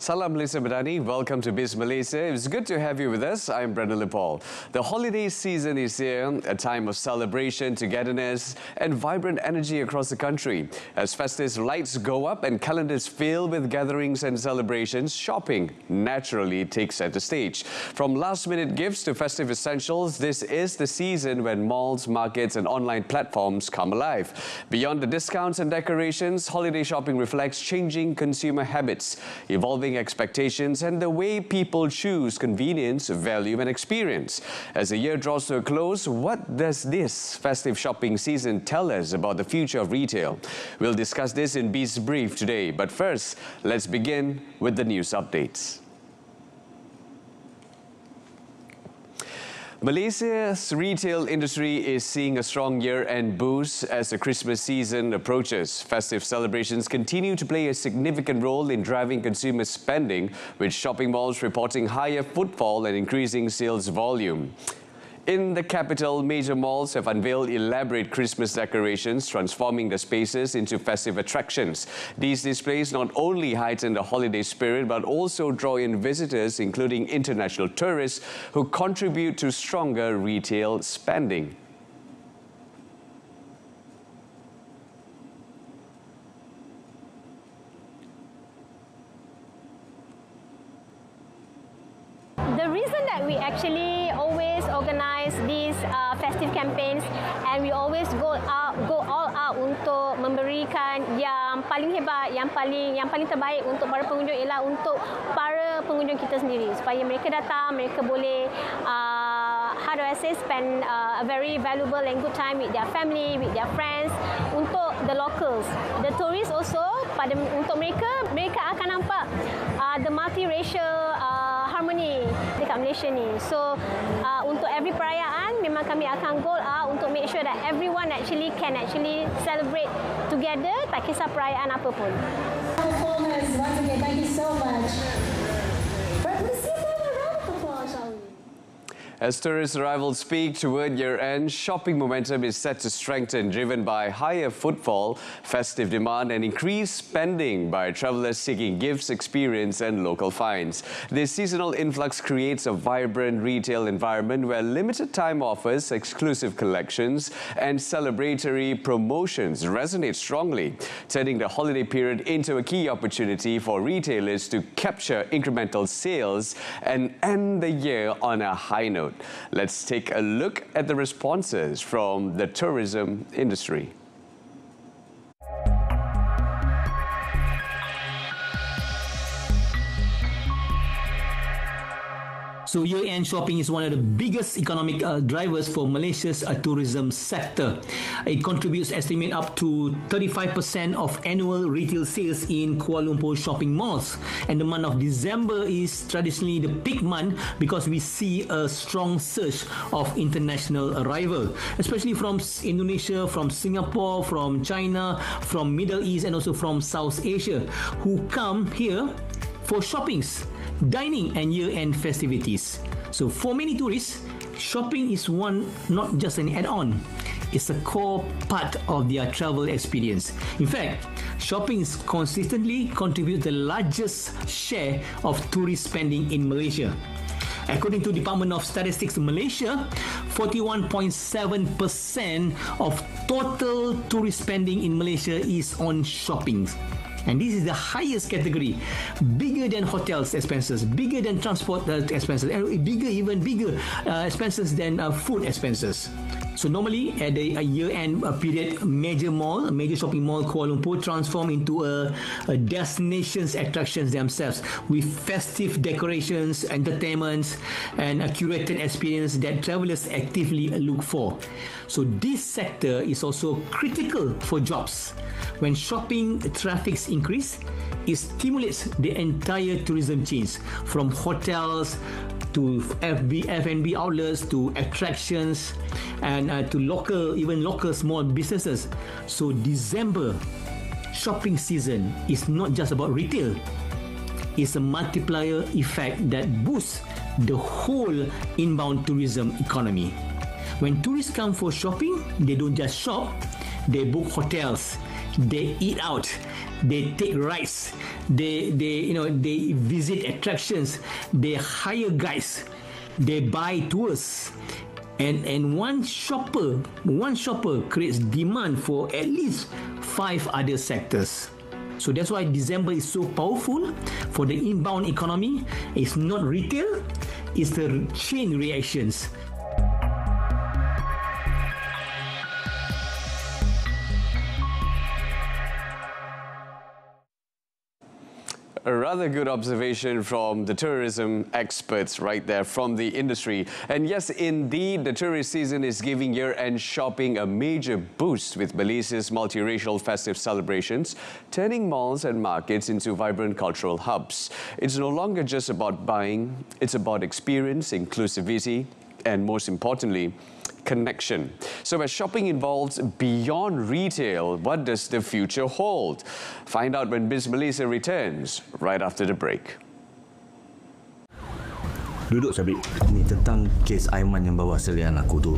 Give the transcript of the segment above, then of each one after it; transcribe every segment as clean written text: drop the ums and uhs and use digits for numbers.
Salam Malaysia Madani, welcome to Biz Malaysia. It's good to have you with us. I'm Brendan Lepal. The holiday season is here, a time of celebration, togetherness and vibrant energy across the country. As festive lights go up and calendars fill with gatherings and celebrations, shopping naturally takes center stage. From last-minute gifts to festive essentials, this is the season when malls, markets and online platforms come alive. Beyond the discounts and decorations, holiday shopping reflects changing consumer habits, evolving expectations and the way people choose convenience, value and experience. As the year draws to a close, what does this festive shopping season tell us about the future of retail? We'll discuss this in Biz Brief today, but first, let's begin with the news updates. Malaysia's retail industry is seeing a strong year-end boost as the Christmas season approaches. Festive celebrations continue to play a significant role in driving consumer spending, with shopping malls reporting higher footfall and increasing sales volume. In the capital, major malls have unveiled elaborate Christmas decorations, transforming the spaces into festive attractions. These displays not only heighten the holiday spirit, but also draw in visitors, including international tourists, who contribute to stronger retail spending. The reason that we actually always organize these festive campaigns and we always go all out untuk memberikan yang paling hebat, yang paling terbaik untuk para pengunjung ialah untuk para pengunjung kita sendiri, supaya mereka datang, mereka boleh how do I say, spend a very valuable and good time with their family, with their friends. Untuk the locals, the tourists also, untuk mereka akan nampak the multiracial harmony dekat Malaysia ni. So untuk every perayaan memang kami akan go out untuk make sure that everyone can celebrate together, tak kisah perayaan apa pun. Performers, once again, thank you so much. Let's give them a round of applause, shall we? As tourist arrivals peak toward year-end, shopping momentum is set to strengthen, driven by higher footfall, festive demand and increased spending by travelers seeking gifts, experience and local finds. This seasonal influx creates a vibrant retail environment where limited time offers, exclusive collections and celebratory promotions resonate strongly, turning the holiday period into a key opportunity for retailers to capture incremental sales and end the year on a high note. Let's take a look at the responses from the tourism industry. So year-end shopping is one of the biggest economic drivers for Malaysia's tourism sector. It contributes estimate up to 35% of annual retail sales in Kuala Lumpur shopping malls. And the month of December is traditionally the peak month because we see a strong surge of international arrival, especially from Indonesia, from Singapore, from China, from Middle East and also from South Asia, who come here for shoppings, dining and year-end festivities. So for many tourists, shopping is not just an add-on, it's a core part of their travel experience. In fact, shopping consistently contributes the largest share of tourist spending in Malaysia. According to Department of Statistics Malaysia, 41.7% of total tourist spending in Malaysia is on shopping. And this is the highest category, bigger than hotels expenses, bigger than transport expenses, and even bigger expenses than food expenses. So normally at the year-end period, major shopping mall Kuala Lumpur transform into a destinations attractions themselves with festive decorations, entertainments and a curated experience that travelers actively look for. So this sector is also critical for jobs. When shopping traffic increase, it stimulates the entire tourism chains, from hotels to F&B outlets to attractions and to local small businesses. So December shopping season is not just about retail. It's a multiplier effect that boosts the whole inbound tourism economy. When tourists come for shopping, they don't just shop, they book hotels, They eat out. They take rides. They visit attractions. They hire guides. They buy tours. And one shopper creates demand for at least 5 other sectors. So that's why December is so powerful for the inbound economy. It's not retail, it's the chain reactions. A rather good observation from the tourism experts right there from the industry. And yes, indeed, the tourist season is giving year-end shopping a major boost with Malaysia's multiracial festive celebrations, turning malls and markets into vibrant cultural hubs. It's no longer just about buying, it's about experience, inclusivity, and most importantly, connection. So as shopping evolves beyond retail, what does the future hold? Find out when Biz Malaysia returns right after the break. Duduk Sabik. Ini tentang kes Aiman yang bawa selian aku tu.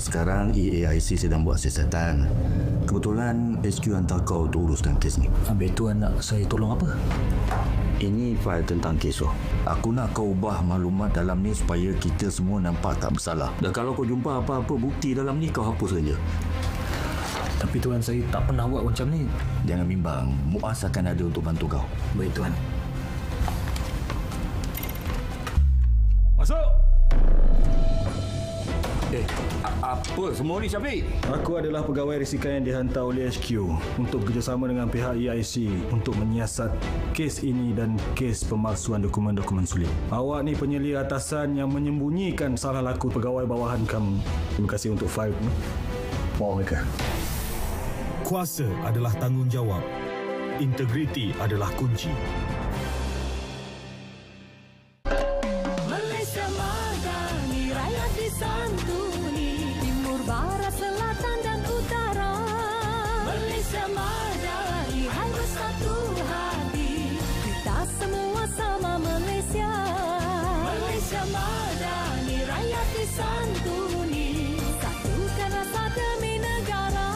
Sekarang EAIC sedang buat siasatan. Kebetulan SQ hantar kau untuk uruskan kes ni. Habis tu nak saya tolong apa? Ini fail tentang kes tu. Aku nak kau ubah maklumat dalam ni supaya kita semua nampak tak bersalah. Dan kalau kau jumpa apa-apa bukti dalam ni, kau hapus saja. Tapi tuan, saya tak pernah buat macam ni. Jangan bimbang. Muaz akan ada untuk bantu kau. Baik tuan. Masuk! Apa semua ni, Syafiq? Aku adalah pegawai risikan yang dihantar oleh HQ untuk bekerjasama dengan pihak EIC untuk menyiasat kes ini dan kes pemalsuan dokumen-dokumen sulit. Awak ni penyelia atasan yang menyembunyikan salah laku pegawai bawahan kamu. Terima kasih untuk fail. Bawa mereka. Kuasa adalah tanggungjawab. Integriti adalah kunci. Malaysia madani, rakyat disantuni, timur, barat, selatan dan utara. Malaysia madani, hai bersatu hati, kita semua sama Malaysia. Malaysia madani, rakyat disantuni, satukan rasa demi negara.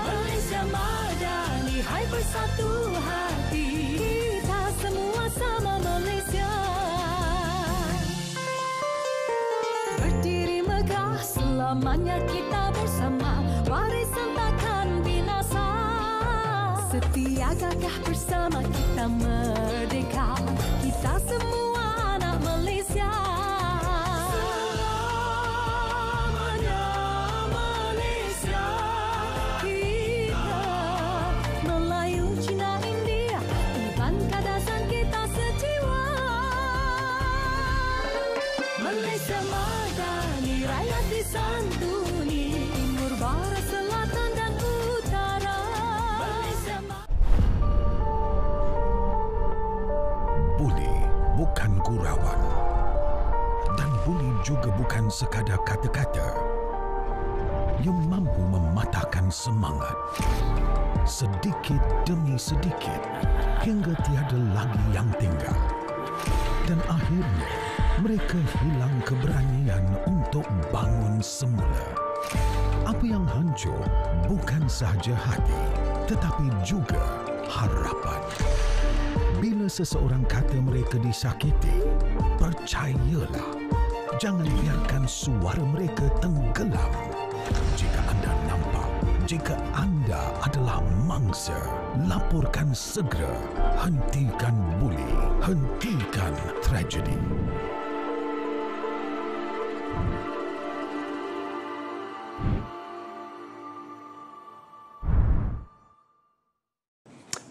Malaysia madani, hai bersatu hati, kita semua sama Malaysia. Berdiri megah, selamanya kita bersama, warisan takkan binasa. Setia gagah bersama, kita merdeka, kita semua anak Malaysia. Selamanya Malaysia, kita Melayu, Cina, India, Iban, Kadasan, kita sejiwa. Malaysia madani, rakyat disantuni, timur, barat, selatan dan utara. Malaysia Buli bukan gurauan. Dan buli juga bukan sekadar kata-kata. Ia mampu mematahkan semangat. Sedikit demi sedikit, hingga tiada lagi yang tinggal. Dan akhirnya, mereka hilang keberanian untuk bangun semula. Apa yang hancur bukan sahaja hati, tetapi juga harapan. Bila seseorang kata mereka disakiti, percayalah, jangan biarkan suara mereka tenggelam. Jika anda nampak, jika anda adalah mangsa, laporkan segera. Hentikan buli, hentikan tragedi.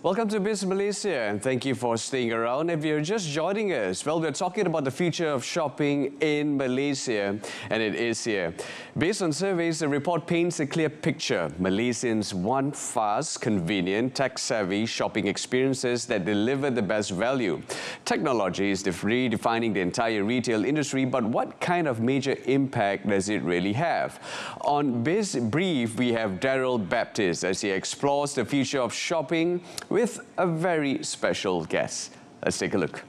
Welcome to Biz Malaysia and thank you for staying around. If you're just joining us, well, we're talking about the future of shopping in Malaysia, and it is here. Based on surveys, the report paints a clear picture. Malaysians want fast, convenient, tech-savvy shopping experiences that deliver the best value. Technology is redefining the entire retail industry, but what kind of major impact does it really have? On Biz Brief, we have Daryl Baptist as he explores the future of shopping with a very special guest. Let's take a look.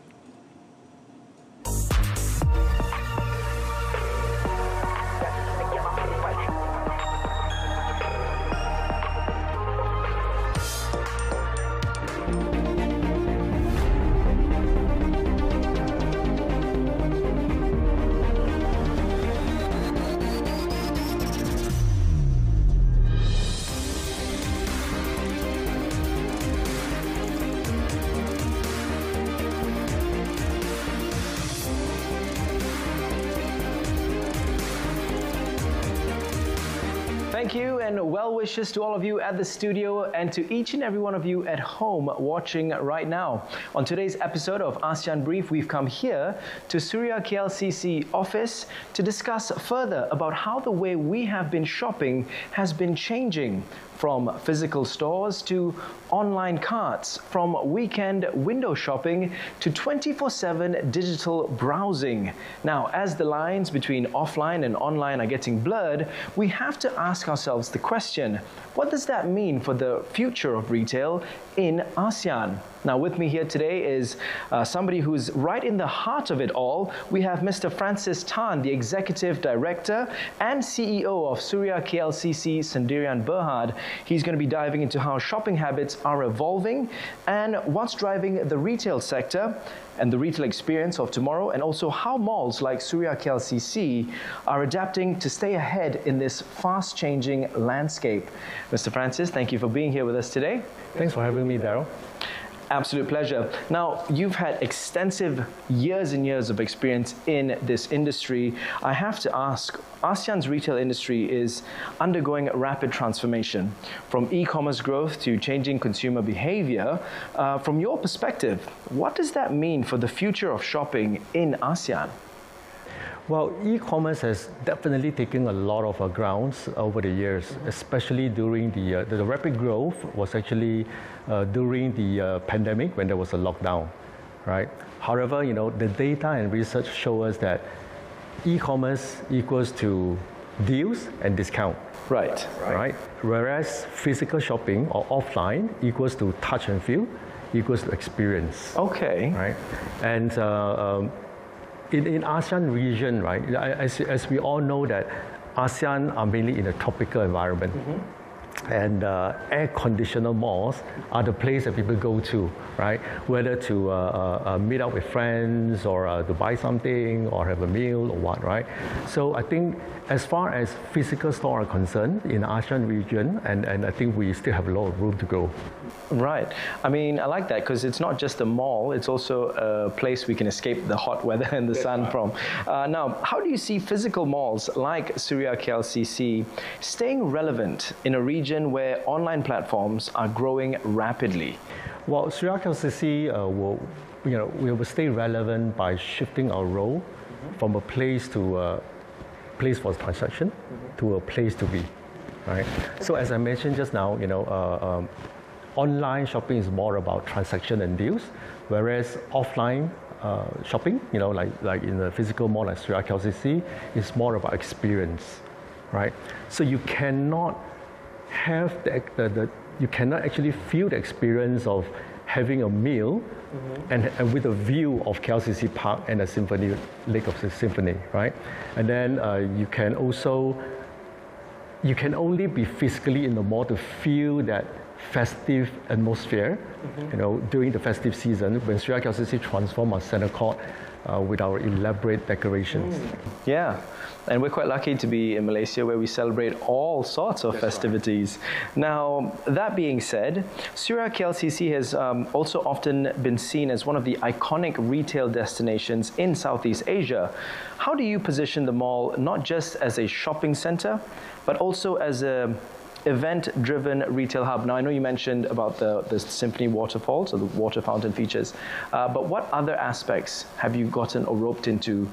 Thank you and well wishes to all of you at the studio and to each and every one of you at home watching right now. On today's episode of ASEAN Brief, we've come here to Suria KLCC office to discuss further about how the way we have been shopping has been changing, from physical stores to online carts, from weekend window shopping to 24/7 digital browsing. Now, as the lines between offline and online are getting blurred, we have to ask ourselves the question, what does that mean for the future of retail in ASEAN? Now, with me here today is somebody who's right in the heart of it all. We have Mr. Francis Tan, the Executive Director and CEO of Suria KLCC Sendirian Berhad. He's going to be diving into how shopping habits are evolving and what's driving the retail sector and the retail experience of tomorrow, and also how malls like Suria KLCC are adapting to stay ahead in this fast-changing landscape. Mr. Francis, thank you for being here with us today. Thanks for having me, Daryl. Absolute pleasure. Now, you've had extensive years and years of experience in this industry. I have to ask, ASEAN's retail industry is undergoing rapid transformation, from e-commerce growth to changing consumer behavior. From your perspective, what does that mean for the future of shopping in ASEAN? Well, e-commerce has definitely taken a lot of grounds over the years, especially during the rapid growth was actually during the pandemic when there was a lockdown, right? However, the data and research show us that e-commerce equals to deals and discount. Right. Whereas physical shopping or offline equals to touch and feel, equals to experience. Okay. Right, and in ASEAN region, right, as we all know that ASEAN are mainly in a tropical environment. And air-conditioned malls are the place that people go to, right? Whether to meet up with friends or to buy something or have a meal or what, right? So I think as far as physical stores are concerned in the ASEAN region, and I think we still have a lot of room to go. Right. I mean, I like that because it's not just a mall, it's also a place we can escape the hot weather and the sun from. Now, how do you see physical malls like Suria KLCC staying relevant in a region where online platforms are growing rapidly? Well, Suria KLCC we will stay relevant by shifting our role from a place to a place for transaction to a place to be, right? So as I mentioned just now, online shopping is more about transaction and deals, whereas offline shopping, like in a physical mall like Suria KLCC, is more about experience, right? So you cannot have you cannot actually feel the experience of having a meal and with a view of KLCC Park and the Symphony, Lake of the Symphony, right? And then you can only be physically in the mall to feel that festive atmosphere, during the festive season when Suria KLCC transform our center court with our elaborate decorations. Yeah, and we're quite lucky to be in Malaysia where we celebrate all sorts of festivities. Now, that being said, Suria KLCC has also often been seen as one of the iconic retail destinations in Southeast Asia. How do you position the mall not just as a shopping center, but also as a event-driven retail hub? Now, I know you mentioned about the Symphony waterfall, so the water fountain features, but what other aspects have you gotten or roped into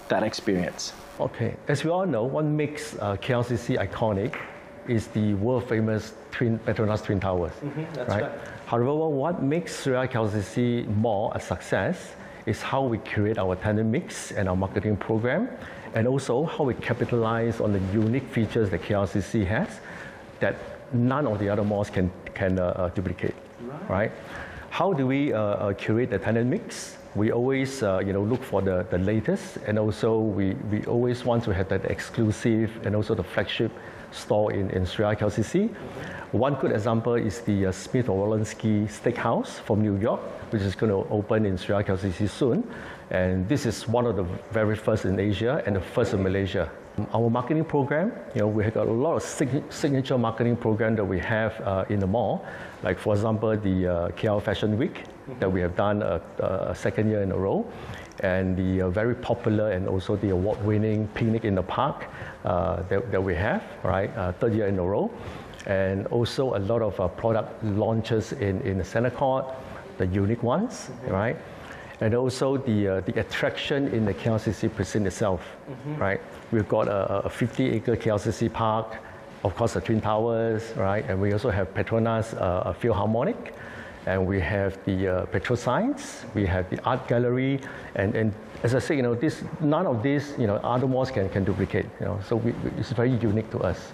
that experience? Okay, as we all know, what makes KLCC iconic is the world-famous Petronas Twin Towers, that's right? However, what makes Suria KLCC Mall a success is how we create our tenant mix and our marketing program, and also how we capitalize on the unique features that KLCC has that none of the other malls can duplicate, right? How do we curate the tenant mix? We always look for the latest, and also we always want to have that exclusive and also the flagship store in Suria KLCC. One good example is the Smith & Wollensky Steakhouse from New York, which is going to open in Suria KLCC soon. And this is one of the very first in Asia and the first in Malaysia. Our marketing program, we have got a lot of signature marketing program that we have in the mall. Like, for example, the KL Fashion Week that we have done a second year in a row. and the very popular and also the award-winning Picnic in the Park that we have, right? Third year in a row. And also a lot of product launches in the center court, the unique ones, right? And also the attraction in the KLCC precinct itself, right? We've got a 50-acre KLCC park, of course the Twin Towers, right? And we also have Petronas Philharmonic, and we have the Petro Science, we have the art gallery, and as I say, none of these, other malls can duplicate, so it's very unique to us.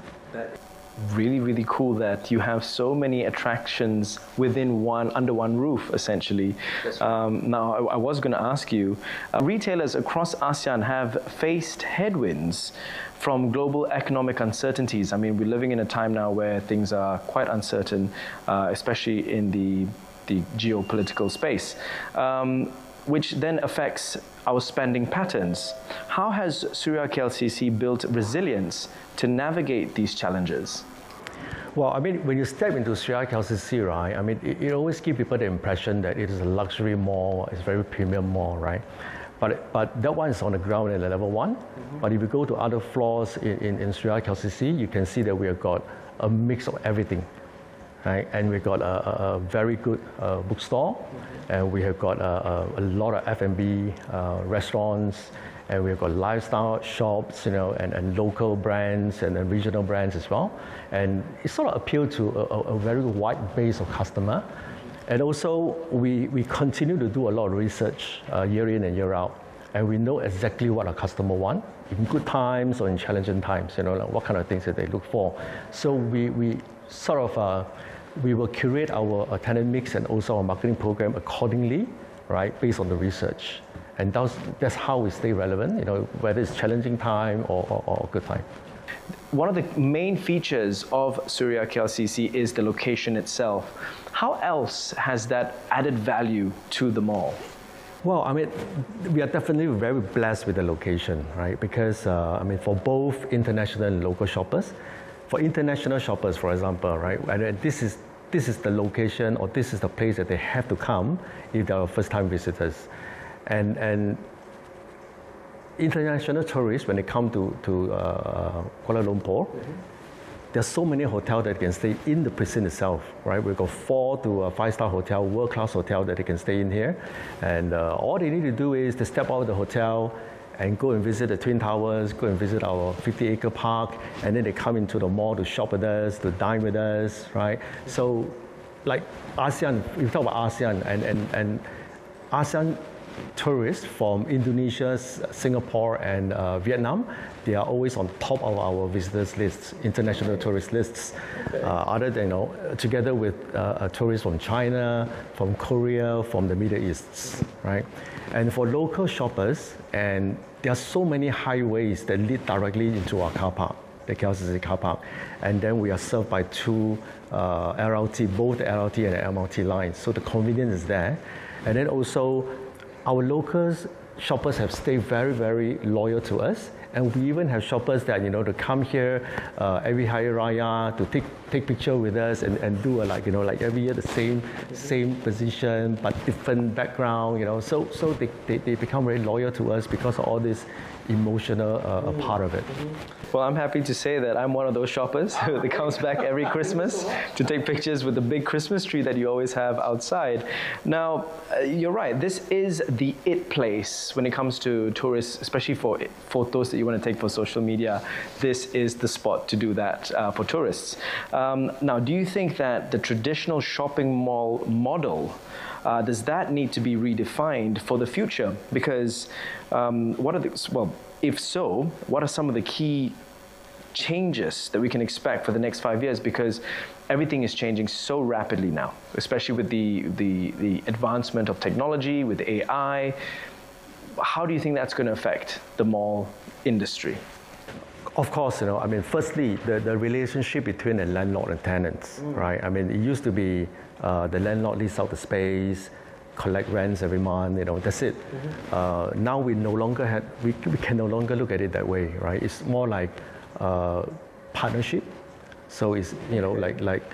Really, really cool that you have so many attractions under one roof, essentially. Now, I was going to ask you, retailers across ASEAN have faced headwinds from global economic uncertainties. I mean, we're living in a time now where things are quite uncertain, especially in the geopolitical space, which then affects our spending patterns. How has Suria KLCC built resilience to navigate these challenges? Well, I mean, when you step into Suria KLCC, right, I mean, it always gives people the impression that it is a luxury mall, it's a very premium mall, right? But that one is on the ground at level 1. But if you go to other floors in Suria KLCC, you can see that we have got a mix of everything, right? And we've got a very good bookstore, and we have got a lot of F&B restaurants, and we've got lifestyle shops, and local brands and regional brands as well. And it sort of appealed to a very wide base of customer. And also, we continue to do a lot of research year in and year out. And we know exactly what our customer want, in good times or in challenging times, like what kind of things that they look for. So we sort of, we will curate our tenant mix and also our marketing program accordingly, right, based on the research. And that's how we stay relevant, whether it's challenging time or good time. One of the main features of Suria KLCC is the location itself. How else has that added value to the mall? Well, I mean, we are definitely very blessed with the location, right? Because, I mean, for both international and local shoppers, for international shoppers, for example, right, and this is the location or this is the place that they have to come if they are first-time visitors. And international tourists, when they come to Kuala Lumpur, there's so many hotels that can stay in the precinct itself, right? We've got 4 to 5-star hotel, world-class hotel that they can stay in here. And all they need to do is to step out of the hotel and go and visit the Twin Towers, go and visit our 50-acre park, and then they come into the mall to shop with us, to dine with us, right? So, like ASEAN, we talk about ASEAN, and ASEAN tourists from Indonesia, Singapore, and Vietnam, they are always on top of our visitors lists, international tourist lists. Other than, together with tourists from China, from Korea, from the Middle East, right? And for local shoppers, and there are so many highways that lead directly into our car park, the KLCC car park, and then we are served by 2 LRT, both the LRT and the MRT lines. So the convenience is there, and then also our locals shoppers have stayed very, very loyal to us, and we even have shoppers that to come here every Hari Raya to take picture with us and do like every year the same position but different background, so they become very loyal to us because of all this emotional part of it. Well, I'm happy to say that I'm one of those shoppers that comes back every Christmas to take pictures with the big Christmas tree that you always have outside. Now, you're right, this is the it place when it comes to tourists, especially for photos that you want to take for social media. This is the spot to do that for tourists. Now, do you think that the traditional shopping mall model, does that need to be redefined for the future? Because if so, what are some of the key changes that we can expect for the next 5 years? Because everything is changing so rapidly now, especially with the advancement of technology, with AI. How do you think that's going to affect the mall industry? Of course, I mean, firstly, the relationship between the landlord and tenants, right? I mean, it used to be the landlord leases out the space, collect rents every month, that's it. Now we can no longer look at it that way, right? It's more like partnership. So it's, like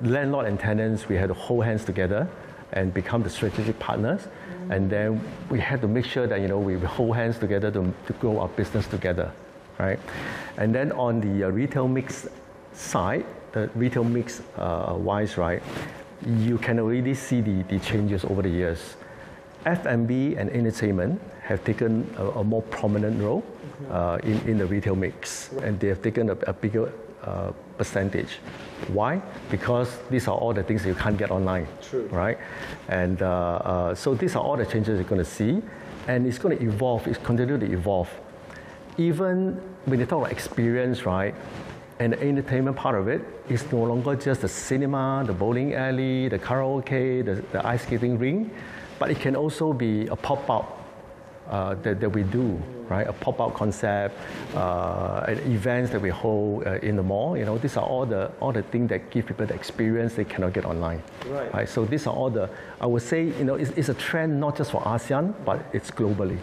landlord and tenants, we had to hold hands together and become the strategic partners. And then we had to make sure that, we hold hands together to grow our business together, right? And then on the retail mix side, the retail mix wise, right, you can already see the changes over the years. F&B and entertainment have taken a more prominent role in the retail mix, and they have taken a bigger percentage. Why? Because these are all the things you can't get online, right? And so these are all the changes you're going to see, and it's going to evolve. It's continue to evolve. Even when you talk about experience, right, and the entertainment part of it is no longer just the cinema, the bowling alley, the karaoke, the ice skating ring, but it can also be a pop-up that we do, right? A pop-up concept, events that we hold in the mall. These are all the things that give people the experience they cannot get online. Right? So these are all I would say, it's a trend not just for ASEAN, but it's globally.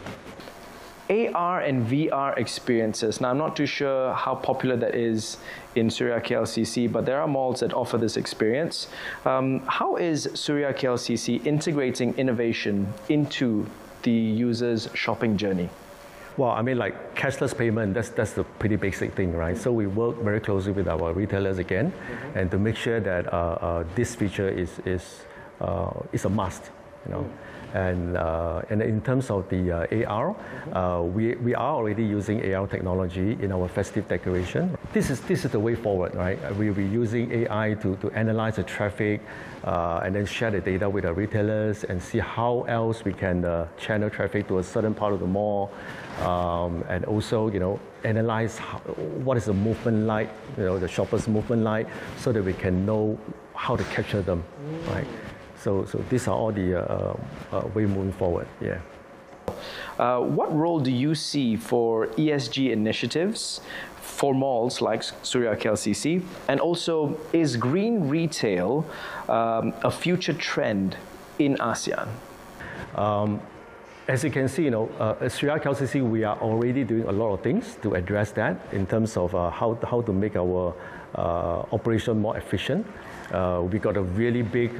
AR and VR experiences. Now, I'm not too sure how popular that is in Suria KLCC, but there are malls that offer this experience. How is Suria KLCC integrating innovation into the user's shopping journey? Well, I mean, like cashless payment, that's the pretty basic thing, right? So we work very closely with our retailers again, and to make sure that this feature is a must, And in terms of the AR, we are already using AR technology in our festive decoration. This is the way forward, right? We'll be using AI to analyze the traffic and then share the data with our retailers and see how else we can channel traffic to a certain part of the mall, and also, analyze what is the movement like, the shoppers' movement like, so that we can know how to capture them, right? So these are all the way moving forward, yeah. What role do you see for ESG initiatives for malls like Suria KLCC? And also, is green retail a future trend in ASEAN? As you can see, at Suria KLCC, we are already doing a lot of things to address that in terms of how to make our operation more efficient. We got a really big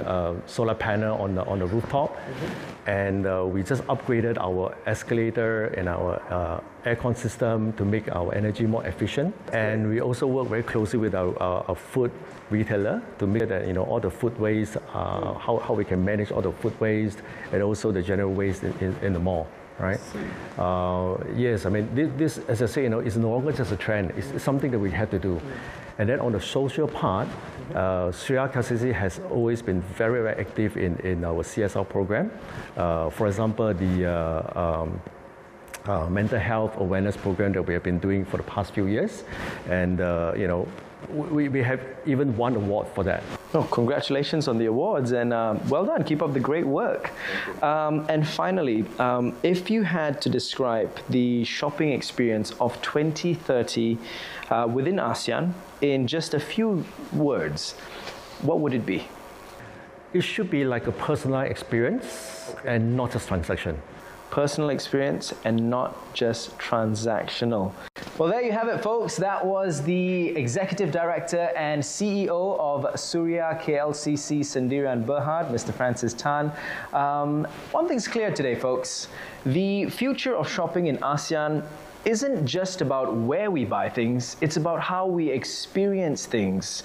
solar panel on the rooftop, and we just upgraded our escalator and our aircon system to make our energy more efficient. And we also work very closely with our food retailer to make sure that all the food waste, how we can manage all the food waste, and also the general waste in the mall. Right? Yes, I mean this, as I say, is no longer just a trend. It's something that we have to do. And then on the social part, Suria KLCC has always been very, very active in our CSR program. For example, the mental health awareness program that we have been doing for the past few years, and we have even won an award for that. Oh, congratulations on the awards, and well done. Keep up the great work. And finally, if you had to describe the shopping experience of 2030 within ASEAN in just a few words, what would it be? It should be like a personalized experience and not just transaction. Personal experience and not just transactional. Well, there you have it, folks. That was the Executive Director and CEO of Suria KLCC Sendirian Berhad, Mr. Francis Tan. One thing's clear today, folks. The future of shopping in ASEAN isn't just about where we buy things, it's about how we experience things.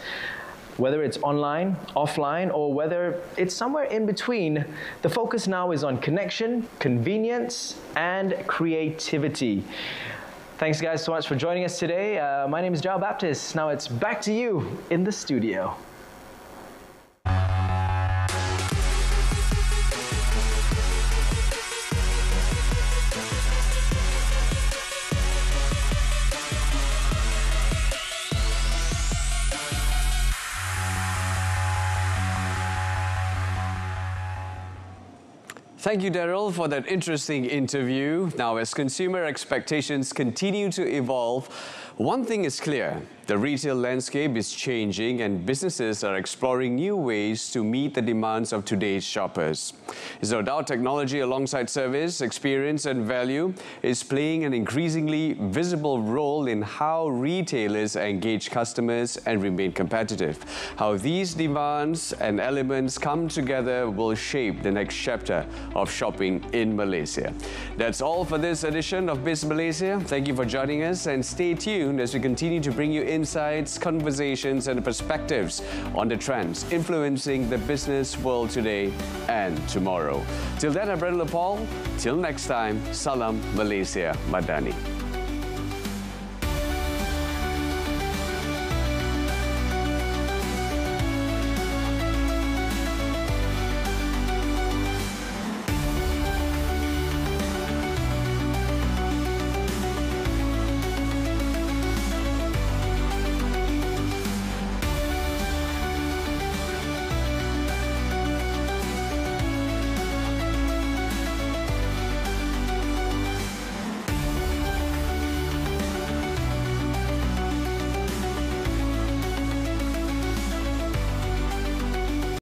Whether it's online, offline, or whether it's somewhere in between, the focus now is on connection, convenience, and creativity. Thanks, guys, so much for joining us today. My name is Jao Baptist. Now it's back to you in the studio. Thank you, Daryl, for that interesting interview. Now, as consumer expectations continue to evolve, one thing is clear. The retail landscape is changing and businesses are exploring new ways to meet the demands of today's shoppers. There's no doubt technology alongside service, experience and value is playing an increasingly visible role in how retailers engage customers and remain competitive. How these demands and elements come together will shape the next chapter of shopping in Malaysia. That's all for this edition of Biz Malaysia. Thank you for joining us and stay tuned as we continue to bring you insights, conversations and perspectives on the trends influencing the business world today and tomorrow. Till then, I'm Brenda Paul. Till next time, Salam Malaysia Madani.